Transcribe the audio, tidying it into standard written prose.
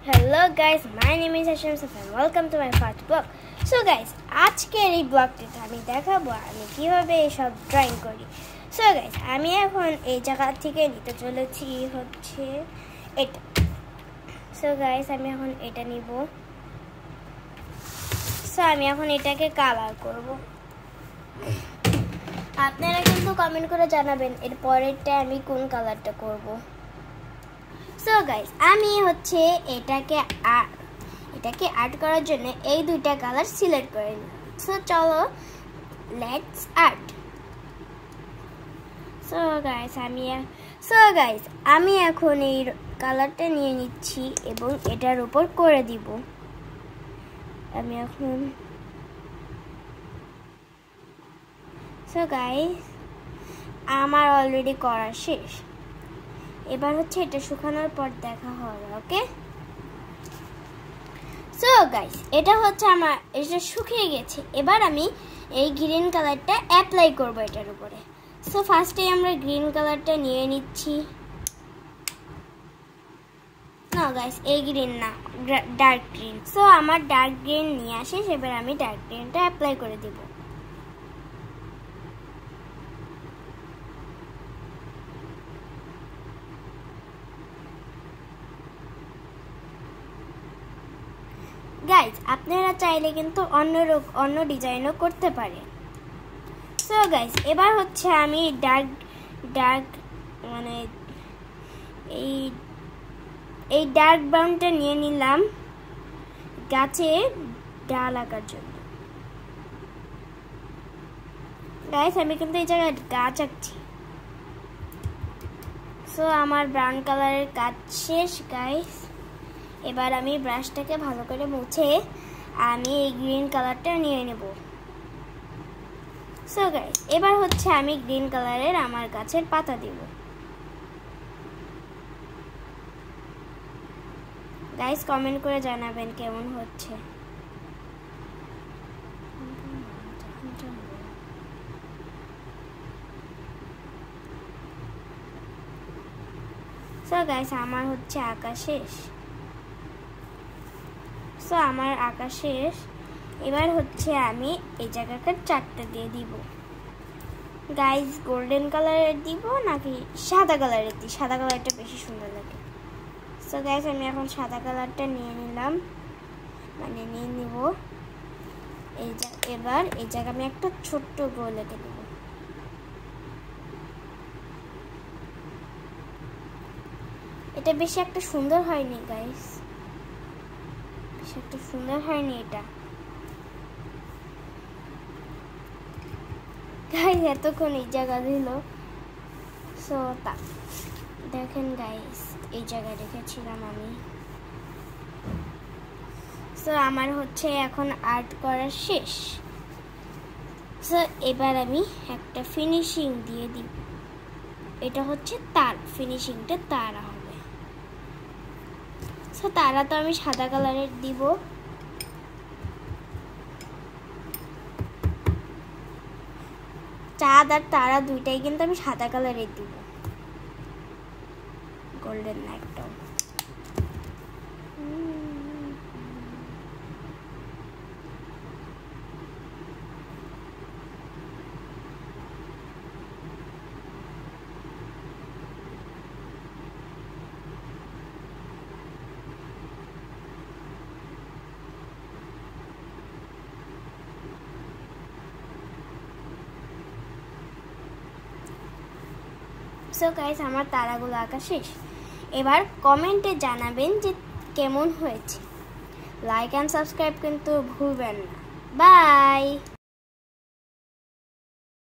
Hello guys, my name is Asham Safan. Welcome to my first blog. So guys, আজকের এই ব্লগটিতে আমি দেখাবো আমি কিভাবে এসব ড্রয়িং করি। So guys, আমি এখন এই জায়গা থেকে নিতে চলেছি হচ্ছে এটা। So guys, আমি এখন এটা নিব। So আমি এখন এটাকে কালার করব। আপনারা কিন্তু কমেন্ট করে জানাবেন এর পরেরটা আমি কোন কালারটা করব। সো গাইস আমি হচ্ছে এটাকে আর্ট করার জন্য এই দুইটা কালার সিলেক্ট করে নিই। সো চলো লেটস আর্ট। সো গাইস আমি এখন এই কালারটা নিয়ে নিচ্ছি এবং এটার উপর করে দিব। আমি এখন সো গাইস আমার অলরেডি করা শেষ। এবার হচ্ছে এটা শুকানোর পর দেখা হবে, ওকে? সো গাইস এটা হচ্ছে আমার এটা শুকিয়ে গেছে। এবার আমি এই গ্রিন কালারটা অ্যাপ্লাই করব এটার উপরে। সো ফার্স্টে আমরা গ্রিন কালারটা নিয়ে নিচ্ছি। না গাইস এই গ্রিন না, ডার্ক গ্রিন। সো আমার ডার্ক গ্রিন নিয়ে আসে, এবার আমি ডার্ক গ্রিনটা অ্যাপ্লাই করে দিব। গাইজ আপনারা চাইলে কিন্তু অন্য ডিজাইনও করতে পারেন। সো গাইজ এবার হচ্ছে আমি ডার্ক মানে এই ডার্ক ব্রাউনটা নিয়ে নিলাম গাছে ডাল আঁকার জন্য। গাইজ আমি কিন্তু এই জায়গায় গাছ আঁকছি। সো আমার ব্রাউন কালারের কাজ শেষ গাইজ। এবার আমি ব্রাশটাকে ভালো করে মুছে আমি এই গ্রিন কালারটা নিয়ে নেব। সো গাইস এবার হচ্ছে আমি গ্রিন কালারের আমার গাছের পাতা দিব। গাইস কমেন্ট করে জানাবেন কেমন হচ্ছে। সো গাইস আমার হচ্ছে আঁকা শেষ। সো আমার আঁকা শেষ। এবার হচ্ছে আমি এই জায়গাটা চারটা দিয়ে দিব। গাইস গোল্ডেন কালারের দিব নাকি সাদা কালারের দিই? সাদা কালারটা বেশি সুন্দর লাগে। সো গাইস আমি এখন সাদা কালারটা নিয়ে নিলাম, মানে নিয়ে নিব। এবার এই জায়গায় আমি একটা ছোট্ট গোল এঁকে দেব। এটা বেশি একটা সুন্দর হয়নি গাইস, একটা সুন্দর হয়নি এটা। গাইস এতক্ষণ এই জায়গা দিল। সো দেখেন গাইস এই জায়গায় রেখেছিলাম আমি। সো আমার হচ্ছে এখন আর্ট করা শেষ। সো এবার আমি একটা ফিনিশিং দিয়ে দিব। এটা হচ্ছে তার ফিনিশিংটা তারা হবে। সো তারা তো আমি সাদা কালারের দিব। চাঁদ আর তারা দুইটাই কিন্তু আমি সাদা কালারের দিব, গোল্ডেন না একদম। সো গাইস আমার তারাগুলো আঁকা শেষ। এবার কমেন্টে জানাবেন যে কেমন হয়েছে। লাইক অ্যান্ড সাবস্ক্রাইব কিন্তু ভুলবেন না। বাই।